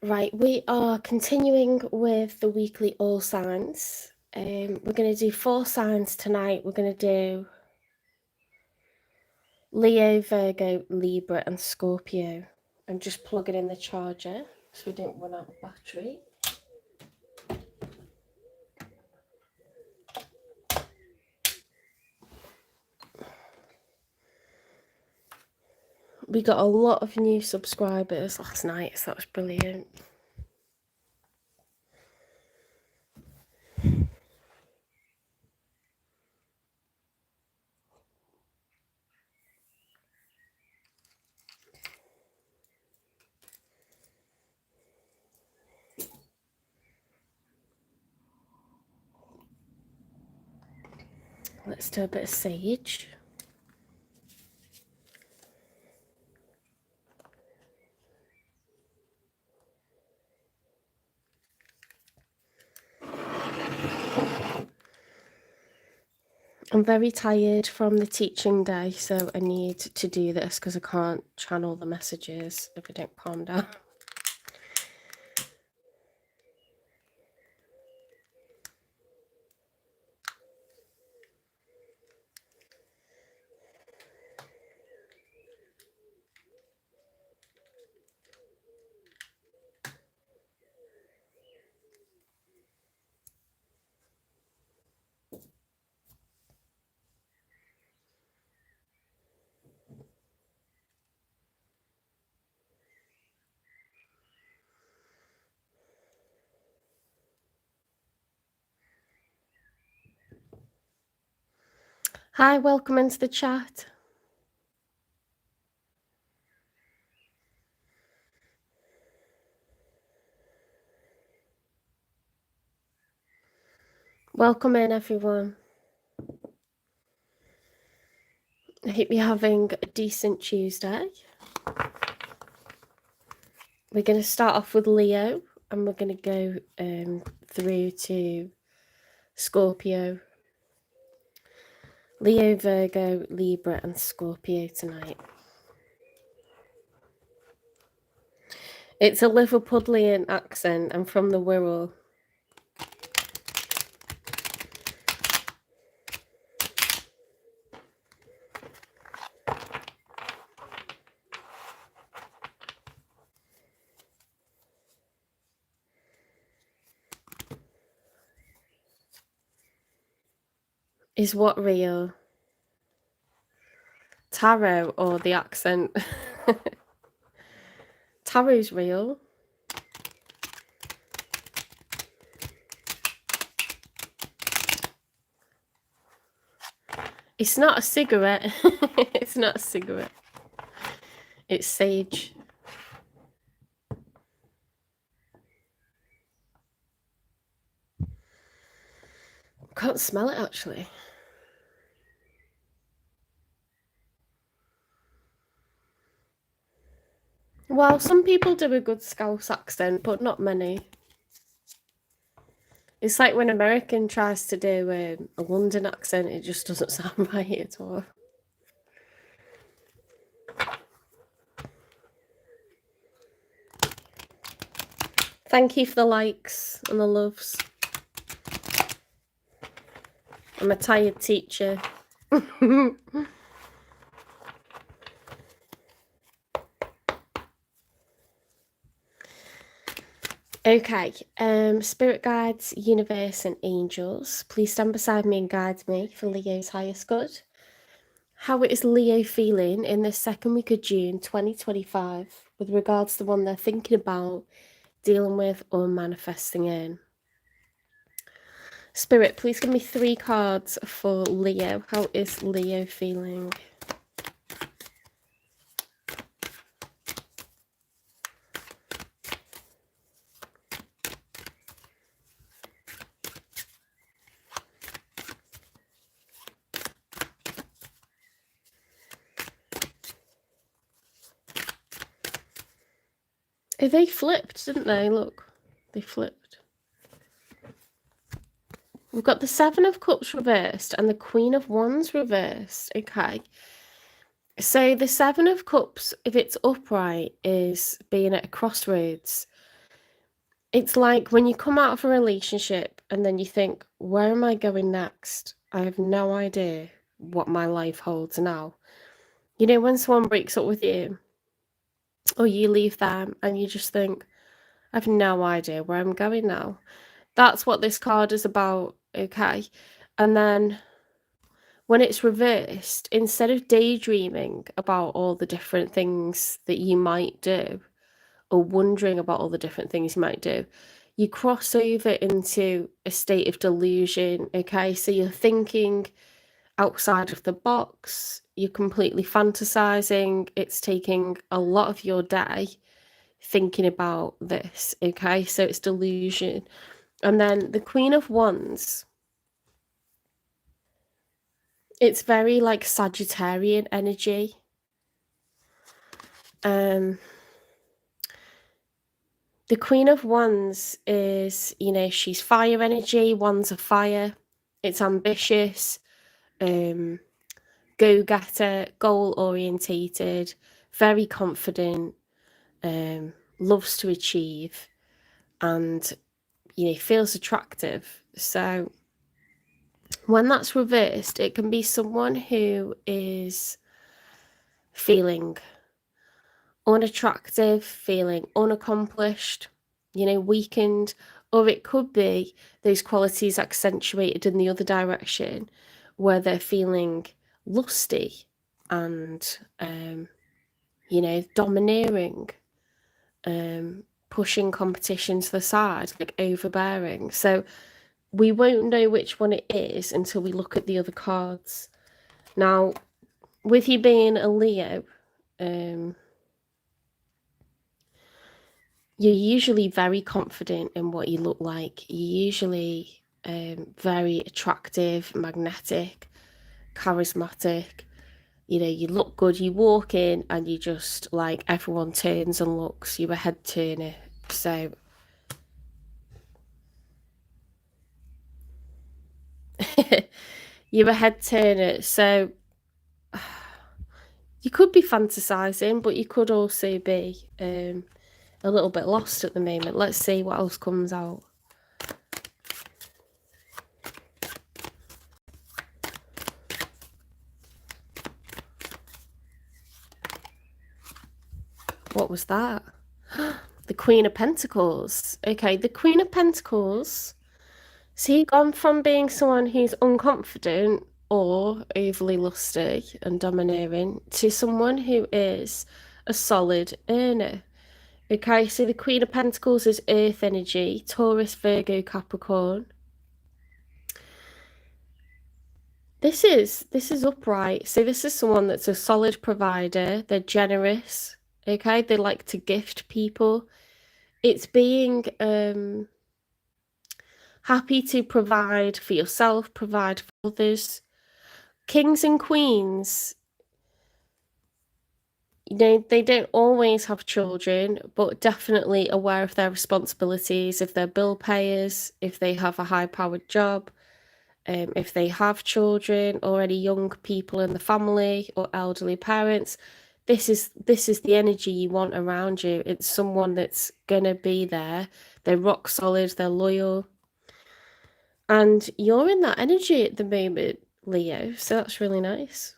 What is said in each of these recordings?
Right, we are continuing with the weekly All Signs. We're going to do 4 signs tonight. We're going to do Leo, Virgo, Libra and Scorpio. I'm just plugging in the charger so we don't run out of battery. We got a lot of new subscribers last night, so that was brilliant. Let's do a bit of sage. I'm very tired from the teaching day, so I need to do this because I can't channel the messages if I don't calm down. Hi, welcome into the chat. Welcome in, everyone. I hope you're having a decent Tuesday. We're going to start off with Leo, and we're going to go through to Scorpio. Leo, Virgo, Libra and Scorpio tonight. It's a Liverpudlian accent. I'm from the Wirral. Is what real? Tarot or the accent? Tarot's real. It's not a cigarette. It's not a cigarette. It's sage. Can't smell it actually. Well, some people do a good Scouse accent, but not many. It's like when an American tries to do a London accent, it just doesn't sound right at all. Thank you for the likes and the loves. I'm a tired teacher. Okay, spirit guides, universe and angels, please stand beside me and guide me for Leo's highest good. How is Leo feeling in the second week of June 2025 with regards to the one they're thinking about, dealing with or manifesting in? Spirit, please give me 3 cards for Leo. How is Leo feeling? Oh, they flipped, didn't they? Look, they flipped. We've got the 7 of Cups reversed and the Queen of Wands reversed. Okay. So the 7 of Cups, if it's upright, is being at a crossroads. It's like when you come out of a relationship and then you think, where am I going next? I have no idea what my life holds now. You know, when someone breaks up with you or you leave them and you just think, I have no idea where I'm going now. That's what this card is about, okay? And then when it's reversed, instead of daydreaming about all the different things that you might do or wondering about all the different things you might do, you cross over into a state of delusion, okay? So you're thinking outside of the box, you're completely fantasizing, it's taking a lot of your day thinking about this, okay? So it's delusion. And then the Queen of Wands, it's very like Sagittarian energy. The Queen of Wands is, you know, she's fire energy. Wands are fire. It's ambitious, go-getter, goal-orientated, very confident, loves to achieve, and, you know, feels attractive. So when that's reversed, it can be someone who is feeling unattractive, feeling unaccomplished, you know, weakened, or it could be those qualities accentuated in the other direction where they're feeling lusty and, you know, domineering, pushing competition to the side, like overbearing. So we won't know which one it is until we look at the other cards. Now, with you being a Leo, you're usually very confident in what you look like. You're usually very attractive, magnetic, charismatic. You know, you look good. You walk in and you just like everyone turns and looks. You're a head turner. So you're a head turner. So you could be fantasizing, but you could also be a little bit lost at the moment. Let's see what else comes out. What was that? The Queen of Pentacles. Okay, the Queen of Pentacles. So you've gone from being someone who's unconfident or overly lusty and domineering to someone who is a solid earner. Okay, so the Queen of Pentacles is earth energy, Taurus, Virgo, Capricorn. This is upright. So this is someone that's a solid provider. They're generous. Okay, they like to gift people. It's being happy to provide for yourself, provide for others. Kings and queens, you know, they don't always have children, but definitely aware of their responsibilities, if they're bill payers, if they have a high-powered job, if they have children or any young people in the family or elderly parents. This is the energy you want around you. It's someone that's gonna be there. They're rock solid, they're loyal. And you're in that energy at the moment, Leo, so that's really nice.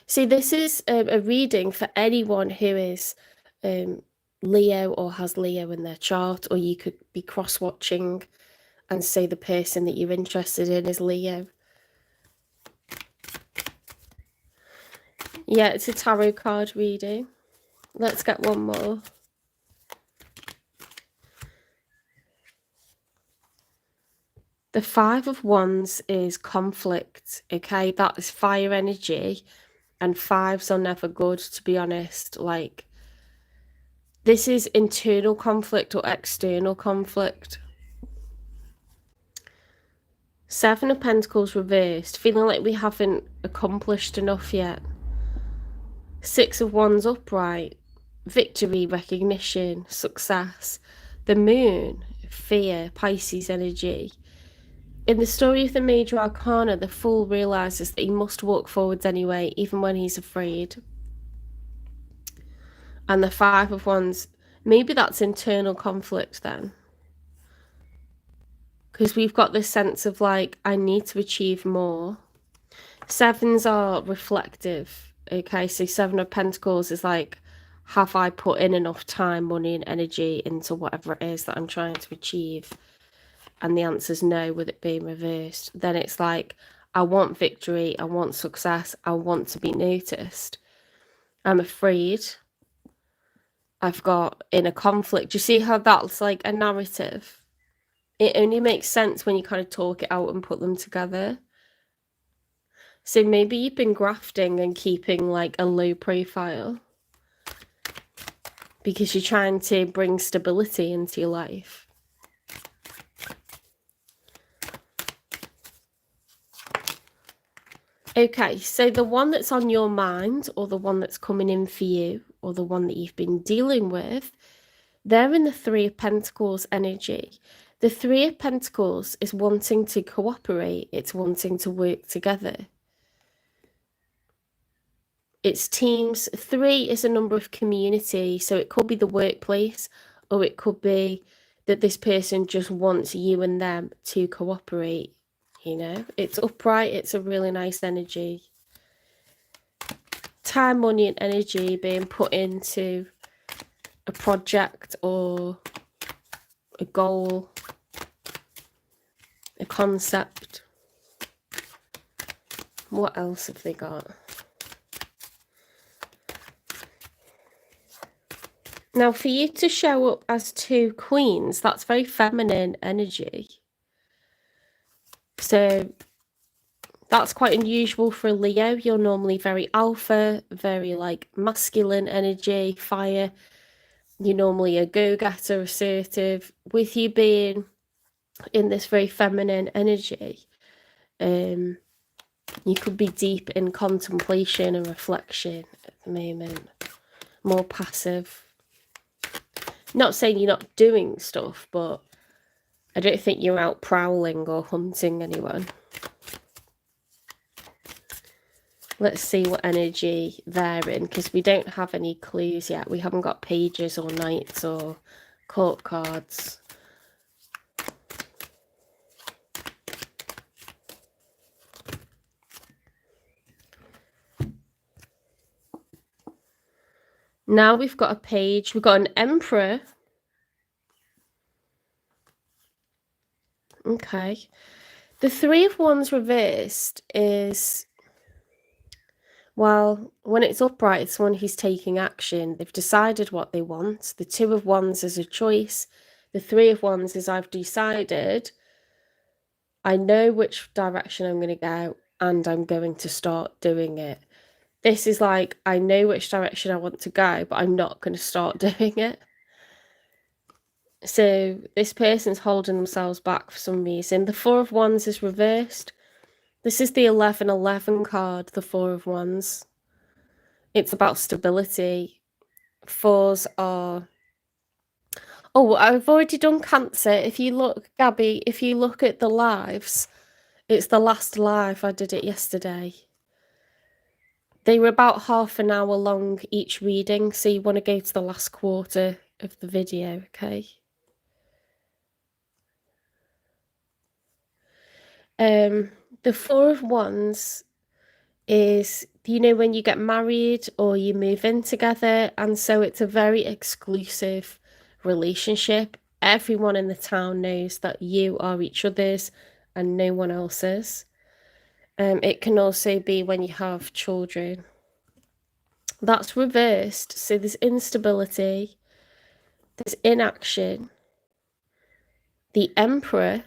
See, this is a reading for anyone who is Leo or has Leo in their chart, or you could be cross-watching and say the person that you're interested in is Leo. Yeah, it's a tarot card reading. Let's get one more. The Five of Wands is conflict, okay? That is fire energy, and fives are never good, to be honest. Like, this is internal conflict or external conflict. Seven of Pentacles reversed, feeling like we haven't accomplished enough yet. Six of Wands upright, victory, recognition, success. The Moon, fear, Pisces energy. In the story of the Major Arcana, the Fool realises that he must walk forwards anyway, even when he's afraid. And the Five of Wands, maybe that's internal conflict then. Because we've got this sense of like, I need to achieve more. Sevens are reflective. Okay, so Seven of Pentacles is like, have I put in enough time, money, and energy into whatever it is that I'm trying to achieve? And the answer's no, with it being reversed. Then it's like, I want victory, I want success, I want to be noticed. I'm afraid. I've got inner conflict. Do you see how that's like a narrative? It only makes sense when you kind of talk it out and put them together. So maybe you've been grafting and keeping like a low profile because you're trying to bring stability into your life. Okay, so the one that's on your mind, or the one that's coming in for you, or the one that you've been dealing with, they're in the Three of Pentacles energy. The Three of Pentacles is wanting to cooperate. It's wanting to work together. It's teams. 3 is a number of community. So it could be the workplace, or it could be that this person just wants you and them to cooperate. You know, it's upright. It's a really nice energy. Time, money, and energy being put into a project or a goal, a concept. What else have they got? Now, for you to show up as 2 queens, that's very feminine energy. So that's quite unusual for a Leo. You're normally very alpha, very like masculine energy, fire. You're normally a go-getter, assertive. With you being in this very feminine energy, you could be deep in contemplation and reflection at the moment. More passive. Not saying you're not doing stuff, but I don't think you're out prowling or hunting anyone. Let's see what energy they're in, because we don't have any clues yet. We haven't got pages or knights or court cards. Now we've got a page. We've got an emperor. Okay. The Three of Wands reversed is, well, when it's upright, it's someone who's taking action. They've decided what they want. The Two of Wands is a choice. The Three of Wands is, I've decided, I know which direction I'm going to go, and I'm going to start doing it. This is like, I know which direction I want to go, but I'm not going to start doing it. So this person's holding themselves back for some reason. The Four of Wands is reversed. This is the 11-11 card, the Four of Wands. It's about stability. Fours are... Oh, I've already done Cancer. If you look, Gabby, if you look at the lives, it's the last live. I did it yesterday. They were about half an hour long each reading, so you want to go to the last quarter of the video, okay? The Four of Wands is, you know, when you get married or you move in together, and so it's a very exclusive relationship. Everyone in the town knows that you are each other's and no one else's. It can also be when you have children. That's reversed, so there's instability, there's inaction. The Emperor,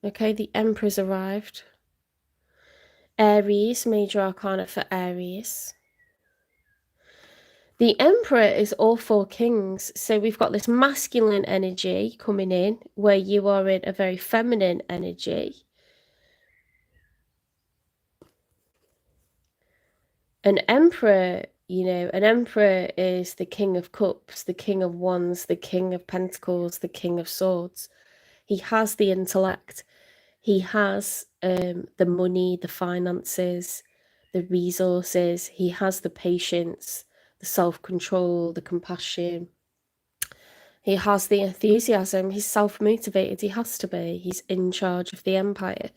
okay, the Emperor's arrived. Aries, major arcana for Aries. The Emperor is all 4 kings, so we've got this masculine energy coming in, where you are in a very feminine energy. An Emperor, you know, an Emperor is the King of Cups, the King of Wands, the King of Pentacles, the King of Swords. He has the intellect. He has the money, the finances, the resources. He has the patience, the self-control, the compassion. He has the enthusiasm. He's self-motivated. He has to be. He's in charge of the empire.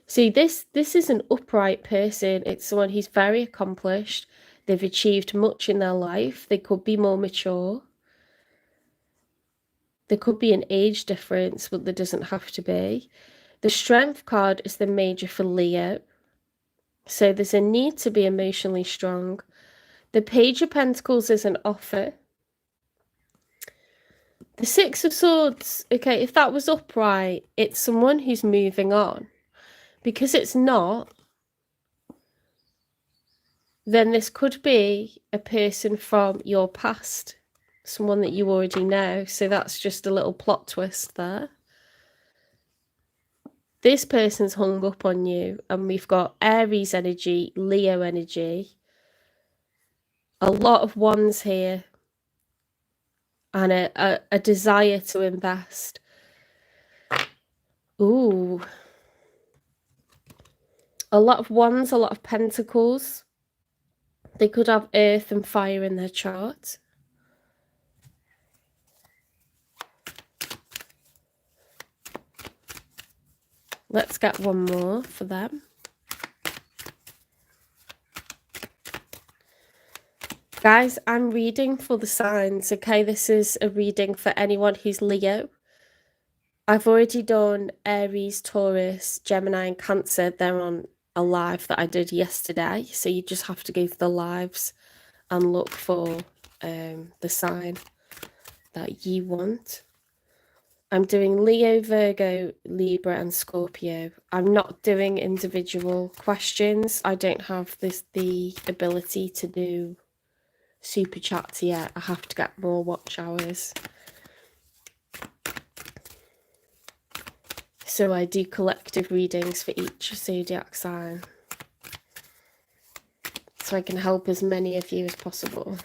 See, this is an upright person. It's someone who's very accomplished. They've achieved much in their life. They could be more mature. There could be an age difference, but there doesn't have to be. The Strength card is the major for Leo. So there's a need to be emotionally strong. The Page of Pentacles is an offer. The Six of Swords, okay, if that was upright, it's someone who's moving on. Because it's not, then this could be a person from your past, someone that you already know. So that's just a little plot twist there. This person's hung up on you, and we've got Aries energy, Leo energy, a lot of wands here, and a desire to invest. Ooh. A lot of wands, a lot of pentacles. They could have earth and fire in their chart. Let's get one more for them. Guys, I'm reading for the signs, okay? This is a reading for anyone who's Leo. I've already done Aries, Taurus, Gemini and Cancer. They're on a live that I did yesterday. So you just have to go to the lives and look for the sign that you want. I'm doing Leo, Virgo, Libra and Scorpio. I'm not doing individual questions. I don't have the ability to do super chats yet. I have to get more watch hours. So I do collective readings for each zodiac sign, so I can help as many of you as possible.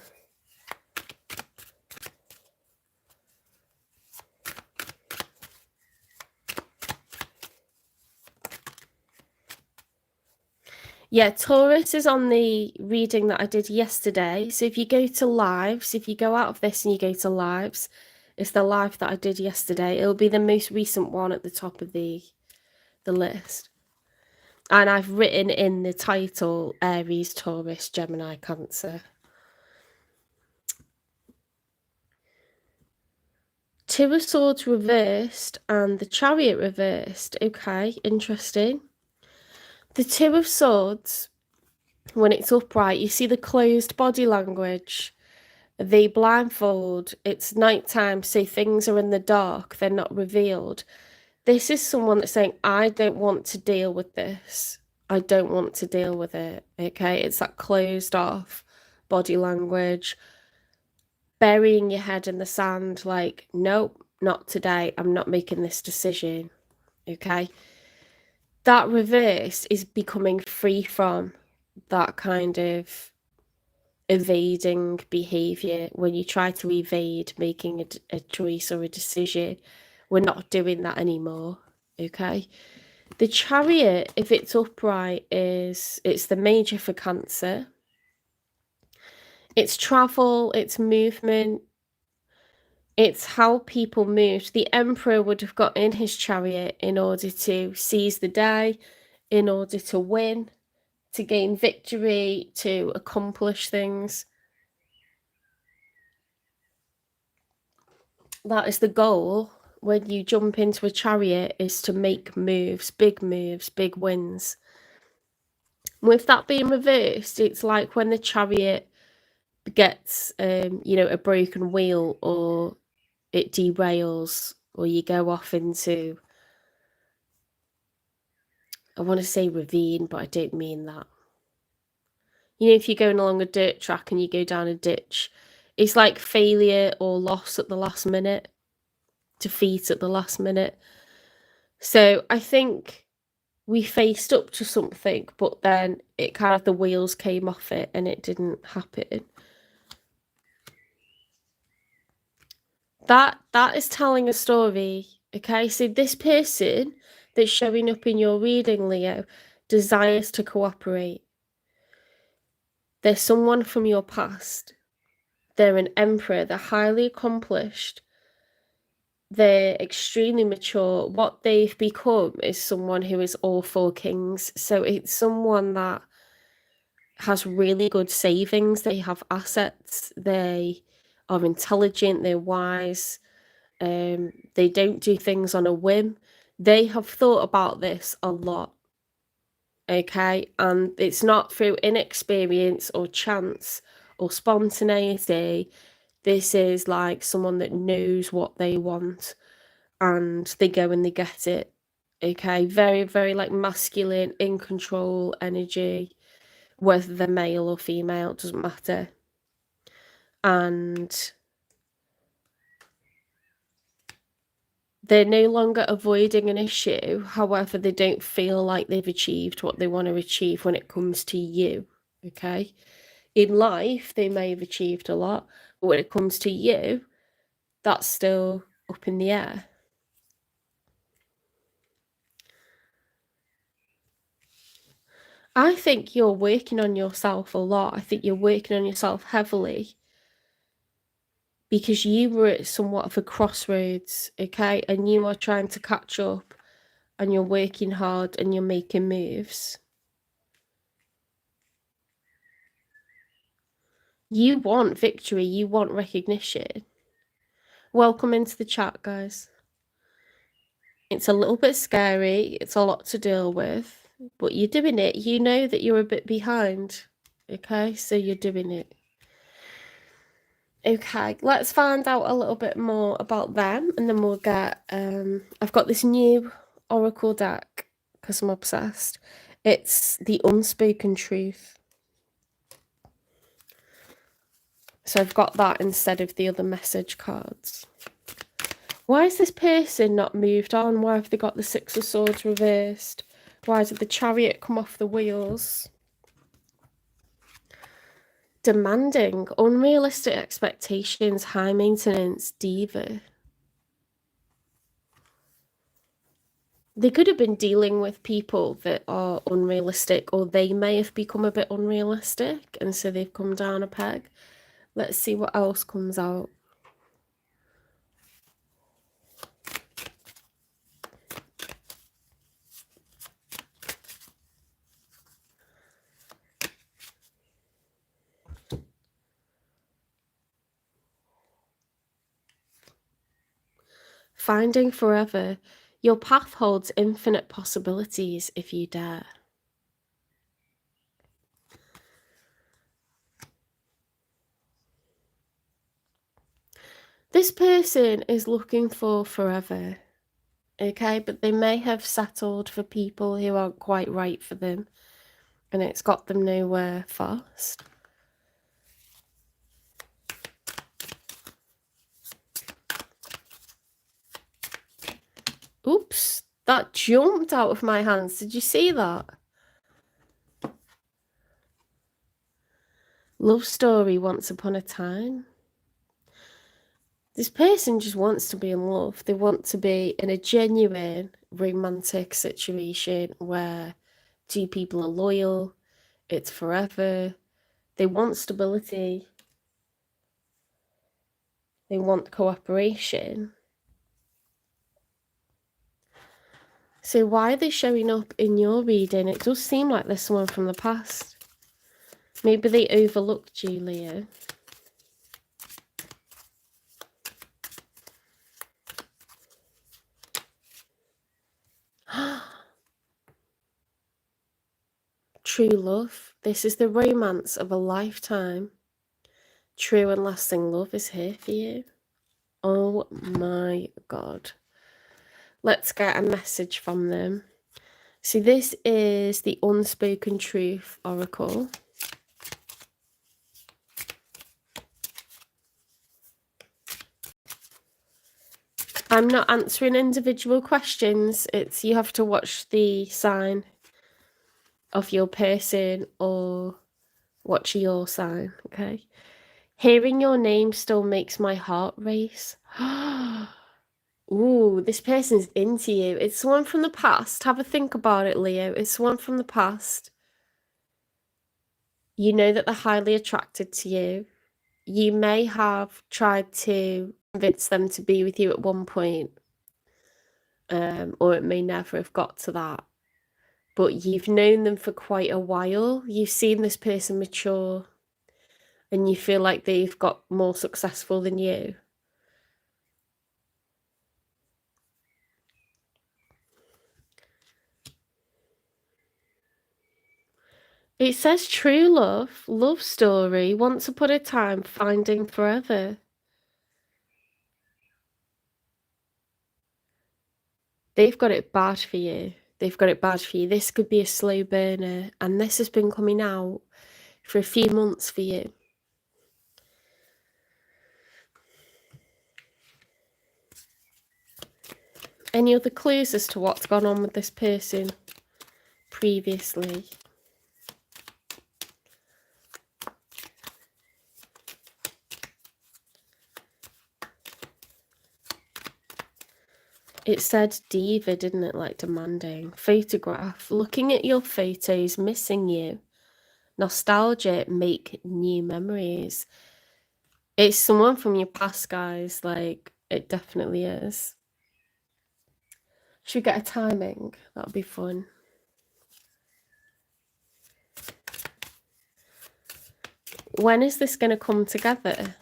Yeah, Taurus is on the reading that I did yesterday. So if you go to lives, if you go out of this and you go to lives, it's the live that I did yesterday. It'll be the most recent one at the top of the list. And I've written in the title, Aries, Taurus, Gemini, Cancer. Two of Swords reversed and the Chariot reversed. Okay, interesting. The Two of Swords, when it's upright, you see the closed body language. The blindfold, it's nighttime, so things are in the dark, they're not revealed. This is someone that's saying, I don't want to deal with this. I don't want to deal with it, okay? It's that closed off body language, burying your head in the sand, like, nope, not today. I'm not making this decision, okay? That reverse is becoming free from that kind of evading behavior. When you try to evade making a choice or a decision, we're not doing that anymore, okay? The Chariot, if it's upright, it's the major for Cancer. It's travel, it's movement, it's how people moved. The Emperor would have got in his chariot in order to seize the day, in order to win, to gain victory, to accomplish things. That is the goal when you jump into a chariot, is to make moves, big wins. With that being reversed, it's like when the chariot gets a broken wheel, or it derails, or you go off into, I want to say ravine, but I don't mean that. You know, if you're going along a dirt track and you go down a ditch, it's like failure or loss at the last minute, defeat at the last minute. So I think we faced up to something, but then it kind of, the wheels came off it and it didn't happen. That is telling a story, okay? So this person that's showing up in your reading, Leo, desires to cooperate. There's someone from your past They're an emperor. They're highly accomplished. They're extremely mature. What they've become is someone who is all four kings. So it's someone that has really good savings. They have assets. They are intelligent. They're wise. They don't do things on a whim. They have thought about this a lot. Okay, and it's not through inexperience or chance or spontaneity. This is like someone that knows what they want and they go and they get it. Okay, very, very like masculine, in control energy, whether they're male or female, doesn't matter. And they're no longer avoiding an issue. However, they don't feel like they've achieved what they want to achieve when it comes to you. Okay. In life, they may have achieved a lot, but when it comes to you, that's still up in the air. I think you're working on yourself a lot. I think you're working on yourself heavily because you were at somewhat of a crossroads, okay? And you are trying to catch up and you're working hard and you're making moves. You want victory, you want recognition. Welcome into the chat, guys. It's a little bit scary, it's a lot to deal with, but you're doing it. You know that you're a bit behind, okay? So you're doing it. Okay, let's find out a little bit more about them and then we'll get, I've got this new oracle deck because I'm obsessed. It's the unspoken truth. So I've got that instead of the other message cards. Why is this person not moved on? Why have they got the Six of Swords reversed? Why did the Chariot come off the wheels? Demanding, unrealistic expectations, high maintenance, diva. They could have been dealing with people that are unrealistic, or they may have become a bit unrealistic, and so they've come down a peg. Let's see what else comes out. Finding forever. Your path holds infinite possibilities if you dare. This person is looking for forever, okay? But they may have settled for people who aren't quite right for them, and it's got them nowhere fast. Oops, that jumped out of my hands. Did you see that? Love story once upon a time. This person just wants to be in love. They want to be in a genuine romantic situation where two people are loyal, it's forever. They want stability. They want cooperation. So why are they showing up in your reading? It does seem like there's someone from the past. Maybe they overlooked you, Leo. True love. This is the romance of a lifetime. True and lasting love is here for you. Oh my God. Let's get a message from them. See, this is the unspoken truth oracle. I'm not answering individual questions. It's you have to watch the sign of your person or watch your sign, okay? Hearing your name still makes my heart race. Ooh, this person's into you. It's someone from the past. Have a think about it, Leo. It's someone from the past. You know that they're highly attracted to you. you may have tried to convince them to be with you at one point, or it may never have got to that. But you've known them for quite a while. You've seen this person mature, and you feel like they've got more successful than you. It says true love story, once upon a time, finding forever. They've got it bad for you. They've got it bad for you. This could be a slow burner, and this has been coming out for a few months for you. Any other clues as to what's gone on with this person previously? It said diva, didn't it? Like demanding. Photograph. Looking at your photos, missing you. Nostalgia, make new memories. It's someone from your past, guys. Like, it definitely is. Should we get a timing? That'll be fun. When is this going to come together?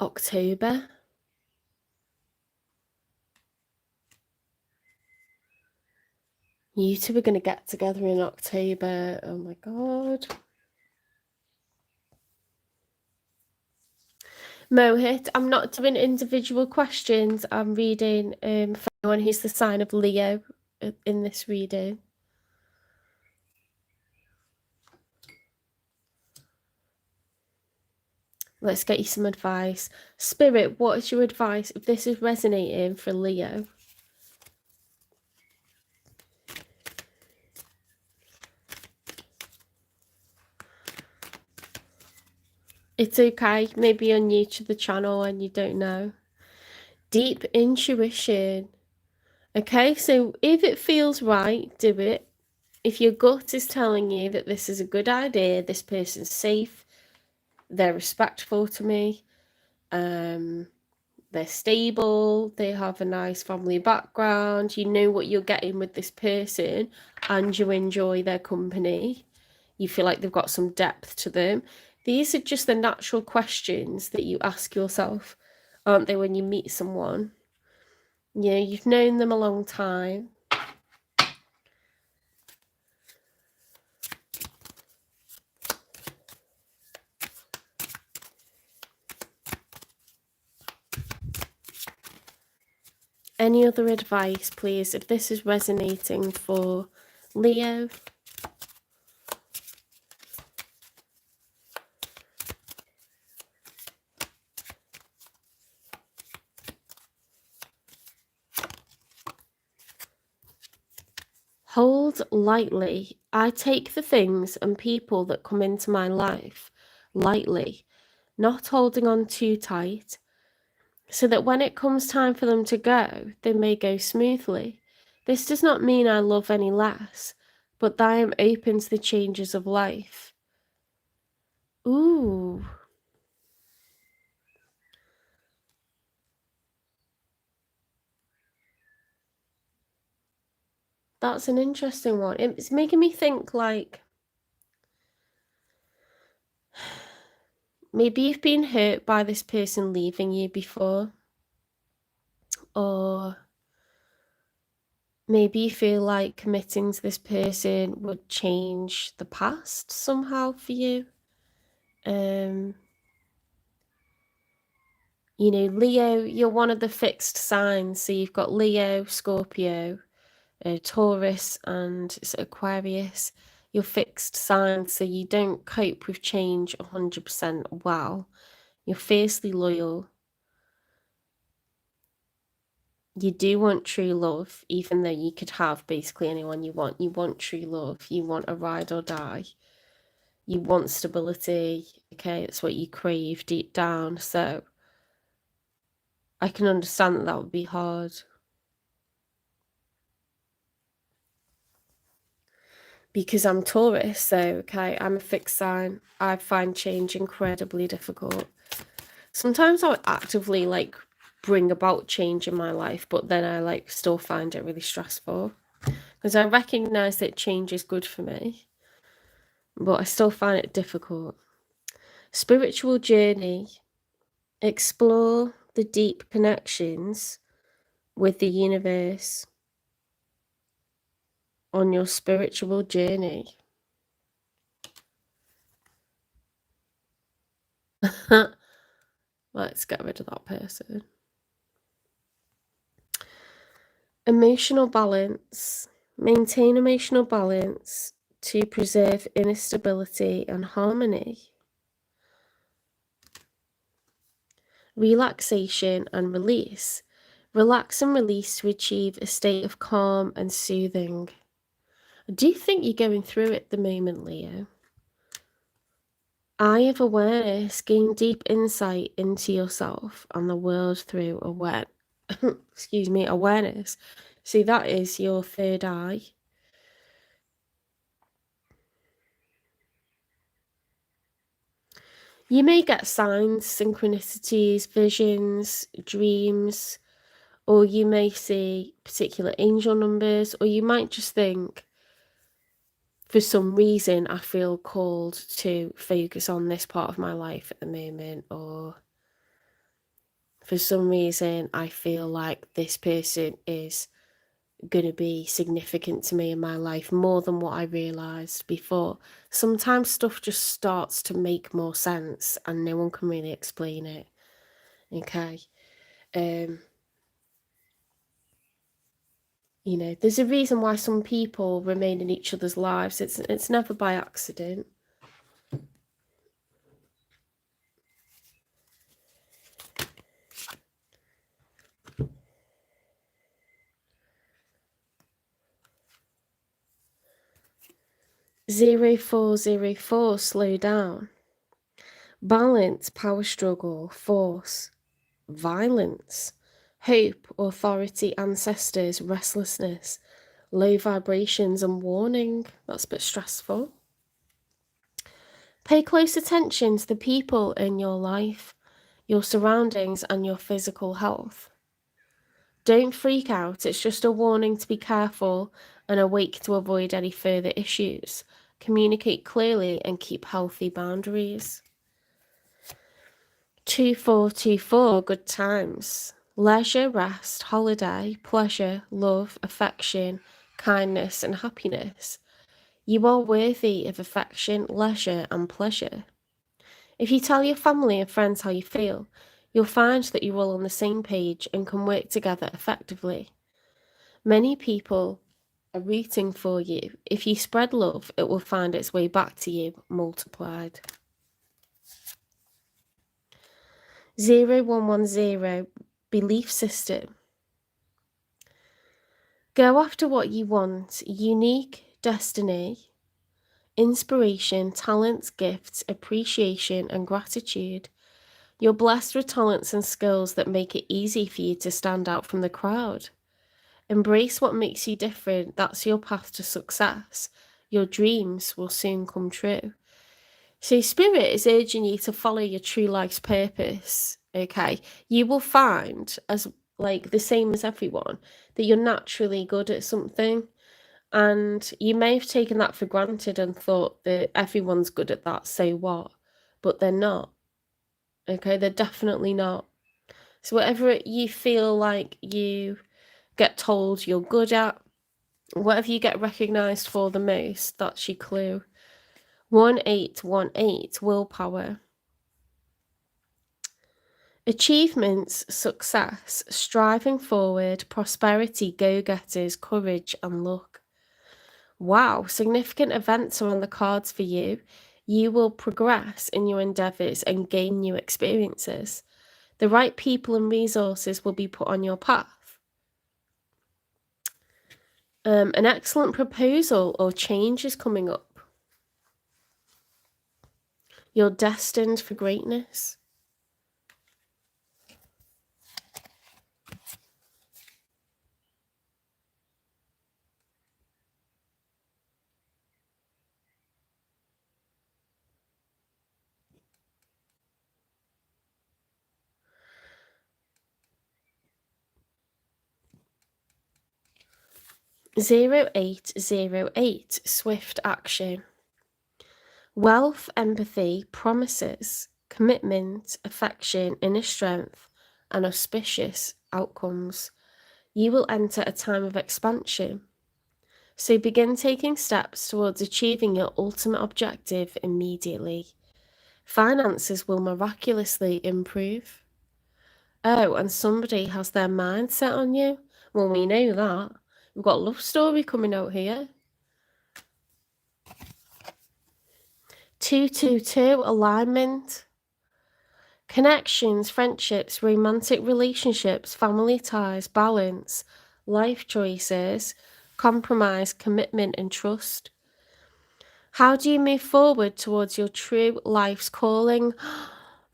October. You two are going to get together in October. Oh my god. Mohit, I'm not doing individual questions. I'm reading for anyone who's the sign of Leo in this reading. Let's get you some advice. Spirit, what is your advice if this is resonating for Leo? It's okay. Maybe you're new to the channel and you don't know. Deep intuition. Okay, so if it feels right, do it. If your gut is telling you that this is a good idea, this person's safe, they're respectful to me, they're stable, they have a nice family background, you know what you're getting with this person, and you enjoy their company, you feel like they've got some depth to them. These are just the natural questions that you ask yourself, aren't they, when you meet someone? You know, you've known them a long time. Any other advice, please, if this is resonating for Leo? Hold lightly. I take the things and people that come into my life lightly, not holding on too tight, so that when it comes time for them to go, they may go smoothly. This does not mean I love any less, but that I am open to the changes of life. Ooh. That's an interesting one. It's making me think, like, maybe you've been hurt by this person leaving you before, or maybe you feel like committing to this person would change the past somehow for you. You know, Leo, you're one of the fixed signs. So you've got Leo, Scorpio, Taurus, and Aquarius. You're fixed signs, so you don't cope with change 100% well. You're fiercely loyal. You do want true love, even though you could have basically anyone you want. You want true love. You want a ride or die. You want stability. Okay, it's what you crave deep down. So I can understand that that would be hard. Because I'm Taurus, so okay, I'm a fixed sign. I find change incredibly difficult. Sometimes I would actively like bring about change in my life, but then I like still find it really stressful because I recognize that change is good for me, but I still find it difficult. Spiritual journey. Explore the deep connections with the universe on your spiritual journey. Let's get rid of that person. Emotional balance. Maintain emotional balance to preserve inner stability and harmony. Relaxation and release. Relax and release to achieve a state of calm and soothing. Do you think you're going through it at the moment, Leo? Eye of awareness. Gain deep insight into yourself and the world through awareness. See, that is your third eye. You may get signs, synchronicities, visions, dreams, or you may see particular angel numbers, or you might just think, for some reason, I feel called to focus on this part of my life at the moment, or for some reason, I feel like this person is going to be significant to me in my life more than what I realised before. Sometimes stuff just starts to make more sense and no one can really explain it. Okay. You know, there's a reason why some people remain in each other's lives. It's never by accident. Zero 404, slow down. Balance, power struggle, force, violence, hope, authority, ancestors, restlessness, low vibrations and warning. That's a bit stressful. Pay close attention to the people in your life, your surroundings, and your physical health. Don't freak out, it's just a warning to be careful and awake to avoid any further issues. Communicate clearly and keep healthy boundaries. 2424, good times. Leisure, rest, holiday, pleasure, love, affection, kindness, and happiness. You are worthy of affection, leisure, and pleasure. If you tell your family and friends how you feel, you'll find that you're all on the same page and can work together effectively. Many people are rooting for you. If you spread love, it will find its way back to you multiplied. 0110, belief system. Go after what you want, unique destiny, inspiration, talents, gifts, appreciation, and gratitude. You're blessed with talents and skills that make it easy for you to stand out from the crowd. Embrace what makes you different. That's your path to success. Your dreams will soon come true. So Spirit is urging you to follow your true life's purpose, okay? You will find, as like the same as everyone, that you're naturally good at something. And you may have taken that for granted and thought that everyone's good at that, so what? But they're not, okay? They're definitely not. So whatever you feel like you get told you're good at, whatever you get recognised for the most, that's your clue. 1818, willpower. Achievements, success, striving forward, prosperity, go-getters, courage and luck. Wow, significant events are on the cards for you. You will progress in your endeavours and gain new experiences. The right people and resources will be put on your path. An excellent proposal or change is coming up. You're destined for greatness. (0808) Swift action. Wealth, empathy, promises, commitment, affection, inner strength, and auspicious outcomes. You will enter a time of expansion. So begin taking steps towards achieving your ultimate objective immediately. Finances will miraculously improve. Oh, and somebody has their mind set on you? Well, we know that. We've got a love story coming out here. 222 alignment. Connections, friendships, romantic relationships, family ties, balance, life choices, compromise, commitment, and trust. How do you move forward towards your true life's calling?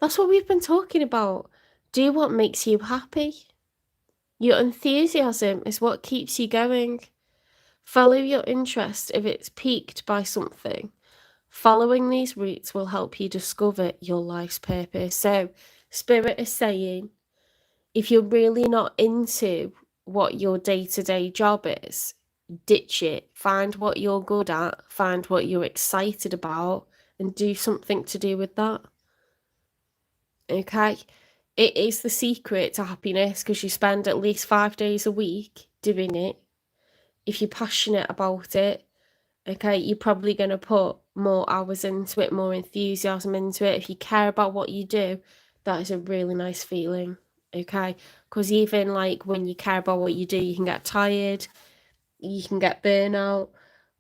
That's what we've been talking about. Do what makes you happy. Your enthusiasm is what keeps you going. Follow your interest if it's piqued by something. Following these routes will help you discover your life's purpose. So, Spirit is saying, if you're really not into what your day-to-day job is, ditch it. Find what you're good at, find what you're excited about, and do something to do with that. Okay? It is the secret to happiness because you spend at least 5 days a week doing it. If you're passionate about it, okay, you're probably going to put more hours into it, more enthusiasm into it. If you care about what you do, that is a really nice feeling, okay? Because even like when you care about what you do, you can get tired, you can get burnout,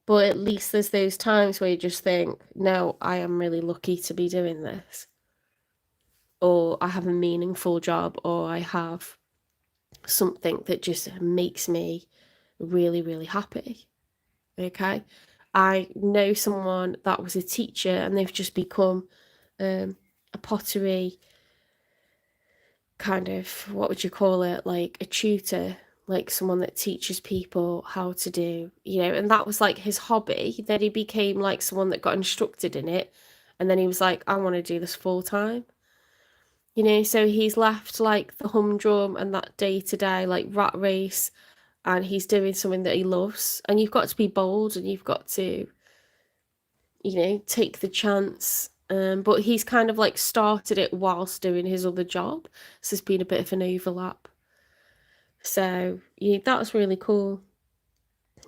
but at least there's those times where you just think, no, I am really lucky to be doing this. Or I have a meaningful job, or I have something that just makes me really, really happy. Okay. I know someone that was a teacher and they've just become a pottery kind of, what would you call it? Like a tutor, like someone that teaches people how to do, and that was like his hobby. Then he became like someone that got instructed in it. And then he was like, I want to do this full time. So he's left like the humdrum and that day to day, like rat race, and he's doing something that he loves. And you've got to be bold and you've got to, take the chance. But he's kind of like started it whilst doing his other job. So there's been a bit of an overlap. So yeah, that's really cool.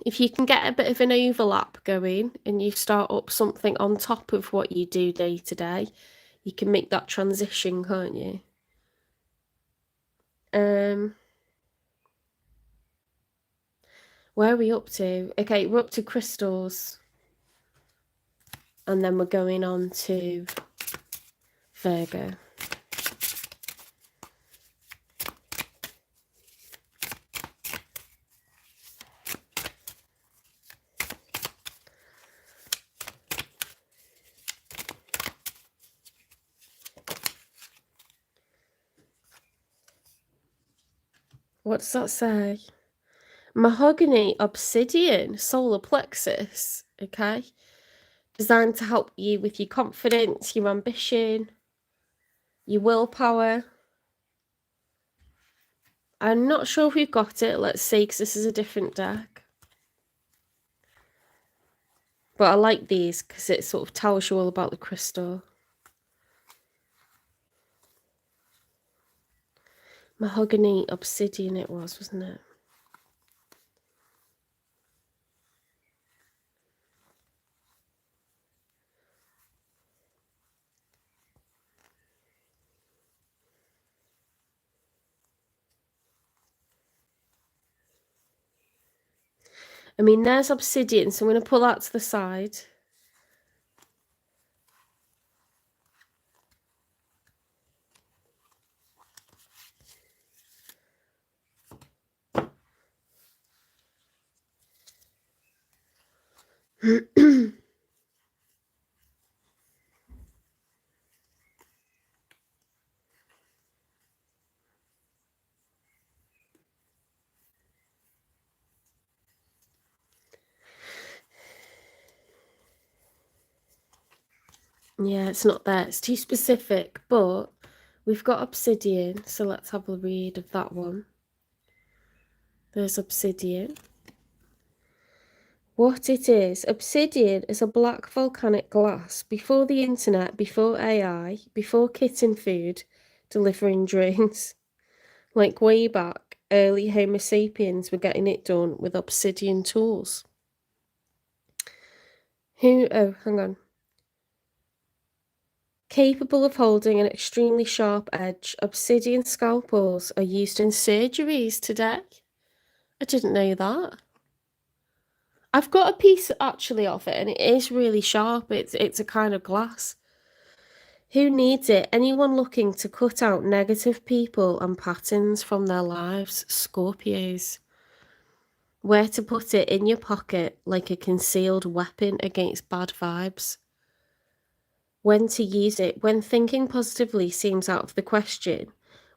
If you can get a bit of an overlap going and you start up something on top of what you do day to day, you can make that transition, can't you? Where are we up to? Okay, we're up to crystals. And then we're going on to Virgo. What does that say? Mahogany, obsidian, solar plexus. Okay. Designed to help you with your confidence, your ambition, your willpower. I'm not sure if we've got it. Let's see, because this is a different deck. But I like these because it sort of tells you all about the crystal. Mahogany, obsidian it was, wasn't it? I mean, there's obsidian, so I'm going to pull that to the side. Yeah, it's not there. It's too specific, but we've got obsidian, so let's have a read of that one. There's obsidian. What it is, obsidian is a black volcanic glass before the internet, before AI, before kitten food, delivering drones. Like way back, early Homo sapiens were getting it done with obsidian tools. Oh, hang on. Capable of holding an extremely sharp edge, obsidian scalpels are used in surgeries today. I didn't know that. I've got a piece actually of it, and it is really sharp. It's a kind of glass. Who needs it? Anyone looking to cut out negative people and patterns from their lives? Scorpios. Where to put it? In your pocket, like a concealed weapon against bad vibes. When to use it? When thinking positively seems out of the question.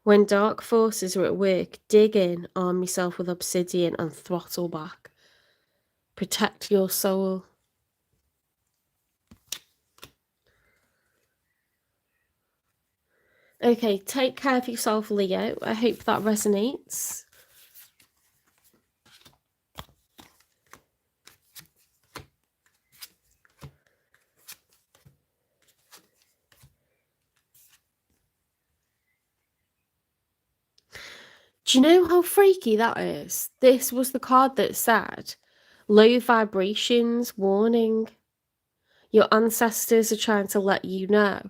When dark forces are at work, dig in, arm yourself with obsidian and throttle back. Protect your soul. Okay, take care of yourself, Leo. I hope that resonates. Do you know how freaky that is? This was the card that said, low vibrations, warning. Your ancestors are trying to let you know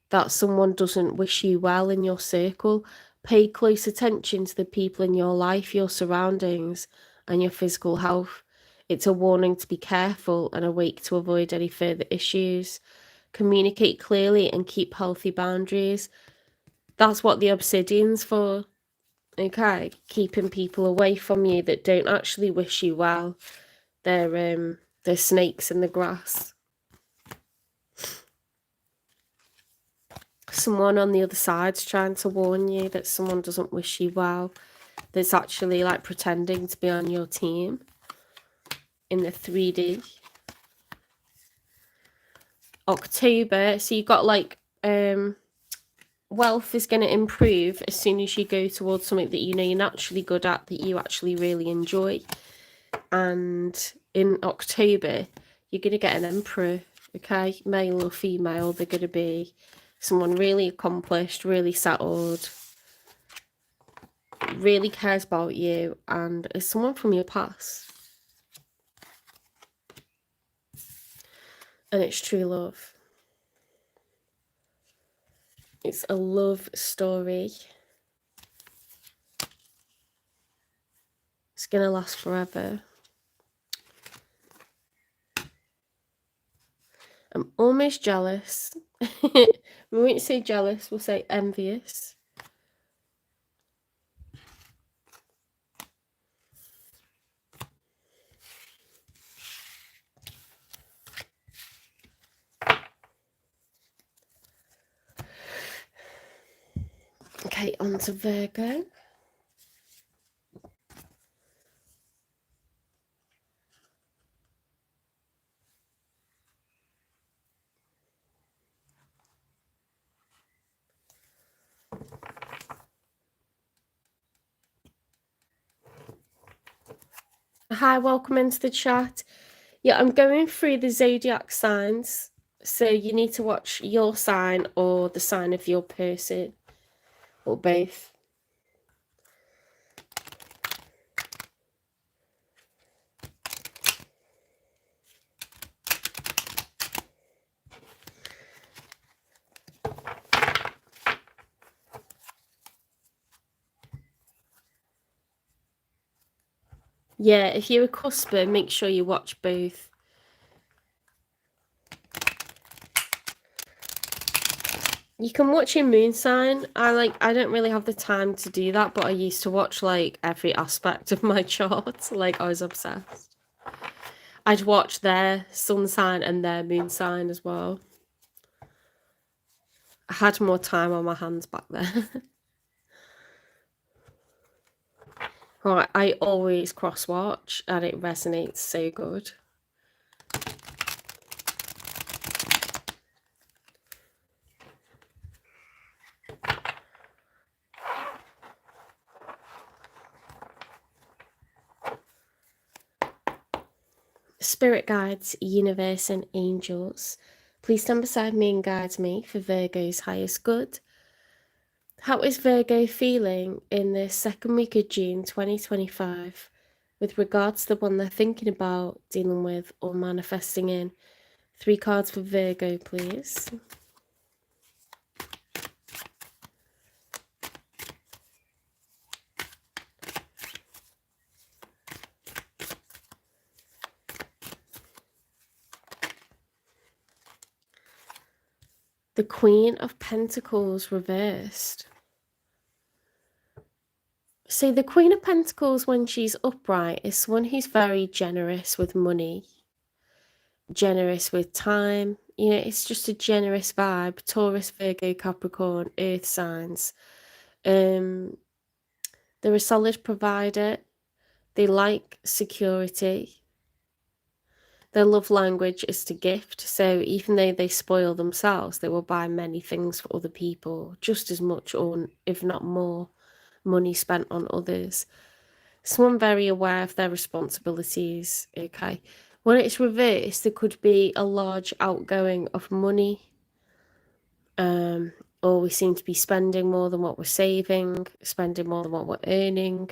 that someone doesn't wish you well in your circle. Pay close attention to the people in your life, your surroundings, and your physical health. It's a warning to be careful and awake to avoid any further issues. Communicate clearly and keep healthy boundaries. That's what the obsidian's for. Okay, keeping people away from you that don't actually wish you well. They're snakes in the grass. Someone on the other side's trying to warn you that someone doesn't wish you well, that's actually like pretending to be on your team in the 3D. October, so you've got like wealth is going to improve as soon as you go towards something that you know you're naturally good at, that you actually really enjoy. And in October, you're going to get an emperor, okay? Male or female, they're going to be someone really accomplished, really settled, really cares about you, and is someone from your past. And it's true love. It's a love story. It's going to last forever. I'm almost jealous. We won't say jealous, we'll say envious. Okay, on to Virgo. Hi, welcome into the chat. Yeah, I'm going through the zodiac signs. So you need to watch your sign or the sign of your person, or both. Yeah, if you're a cusper, make sure you watch both. You can watch your moon sign. I don't really have the time to do that, but I used to watch like every aspect of my chart. Like I was obsessed. I'd watch their sun sign and their moon sign as well. I had more time on my hands back then. Right, I always cross-watch and it resonates so good. Spirit guides, universe and angels, please stand beside me and guide me for Virgo's highest good. How is Virgo feeling in the second week of June 2025 with regards to the one they're thinking about, dealing with or manifesting in? 3 cards for Virgo, please. The Queen of Pentacles reversed. So the Queen of Pentacles, when she's upright, is someone who's very generous with money, generous with time. You know, it's just a generous vibe. Taurus, Virgo, Capricorn, earth signs. They're a solid provider. They like security. Their love language is to gift. So even though they spoil themselves, they will buy many things for other people, just as much or if not more money spent on others. Someone very aware of their responsibilities. Okay. When it's reversed, there could be a large outgoing of money. Or we seem to be spending more than what we're saving, spending more than what we're earning.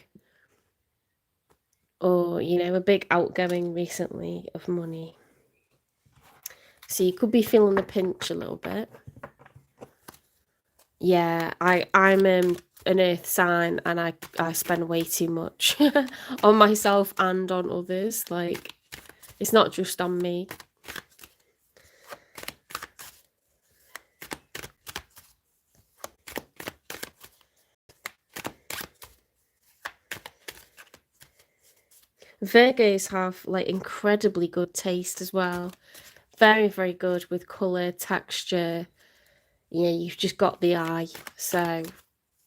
Or, you know, a big outgoing recently of money. So you could be feeling the pinch a little bit. Yeah, I'm an earth sign and I spend way too much on myself and on others. Like, it's not just on me. Virgos have like incredibly good taste as well. Very, very good with colour, texture. Yeah, you've just got the eye. So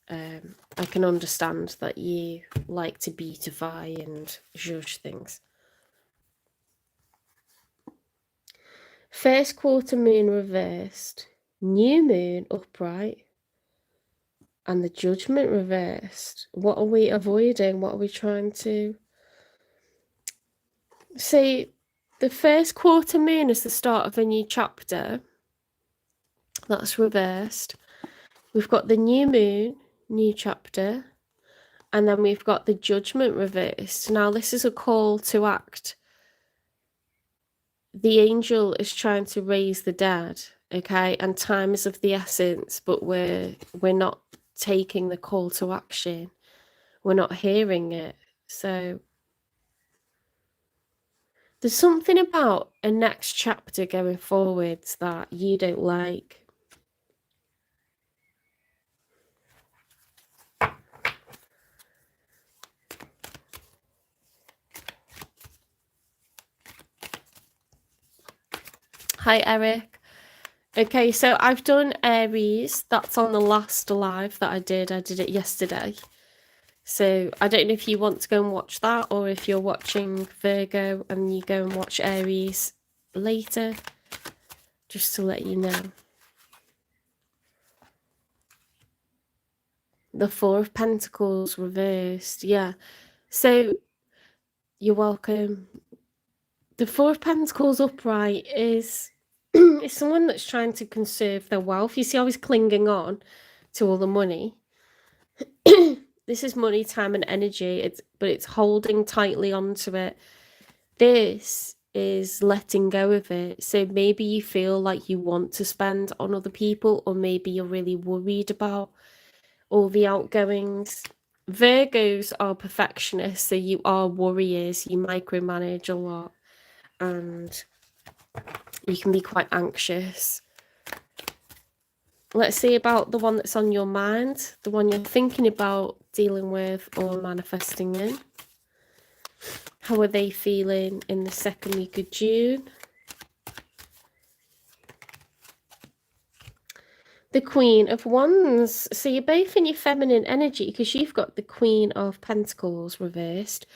I can understand that you like to beautify and judge things. First quarter moon reversed, new moon upright, and the judgment reversed. What are we avoiding? What are we trying to... See, the first quarter moon is the start of a new chapter. That's reversed. We've got the new moon, new chapter, and then we've got the judgment reversed. Now, this is a call to act. The angel is trying to raise the dead, okay? And time is of the essence, but we're not taking the call to action. We're not hearing it. So there's something about a next chapter going forwards that you don't like. Hi, Eric. Okay, so I've done Aries. That's on the last live that I did. I did it yesterday. So I don't know if you want to go and watch that, or if you're watching Virgo and you go and watch Aries later, just to let you know. The Four of Pentacles reversed. Yeah. So you're welcome. The Four of Pentacles upright is is someone that's trying to conserve their wealth. You see how he's clinging on to all the money. This is money, time and energy, but it's holding tightly onto it. This is letting go of it. So maybe you feel like you want to spend on other people, or maybe you're really worried about all the outgoings. Virgos are perfectionists, so you are worriers, you micromanage a lot, and you can be quite anxious. Let's see about the one that's on your mind, the one you're thinking about dealing with or manifesting in. How are they feeling in the second week of June? The Queen of Wands. So you're both in your feminine energy because you've got the Queen of Pentacles reversed.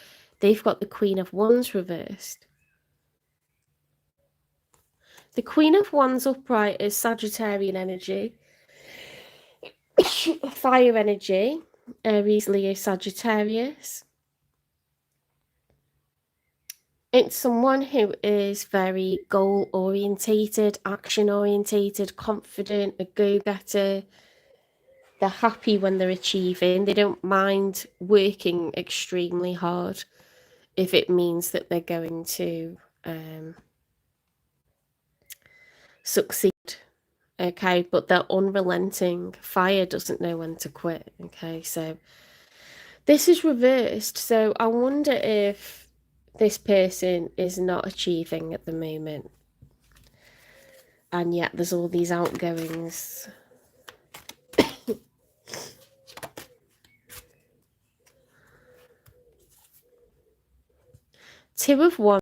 They've got the Queen of Wands reversed. The Queen of Wands upright is Sagittarian energy. Fire energy. Aries, Leo, Sagittarius. It's someone who is very goal-orientated, action-orientated, confident, a go-getter. They're happy when they're achieving. They don't mind working extremely hard if it means that they're going to succeed. Okay, but they're unrelenting. Fire doesn't know when to quit. Okay, so this is reversed. So I wonder if this person is not achieving at the moment. And yet there's all these outgoings. Two of Wands.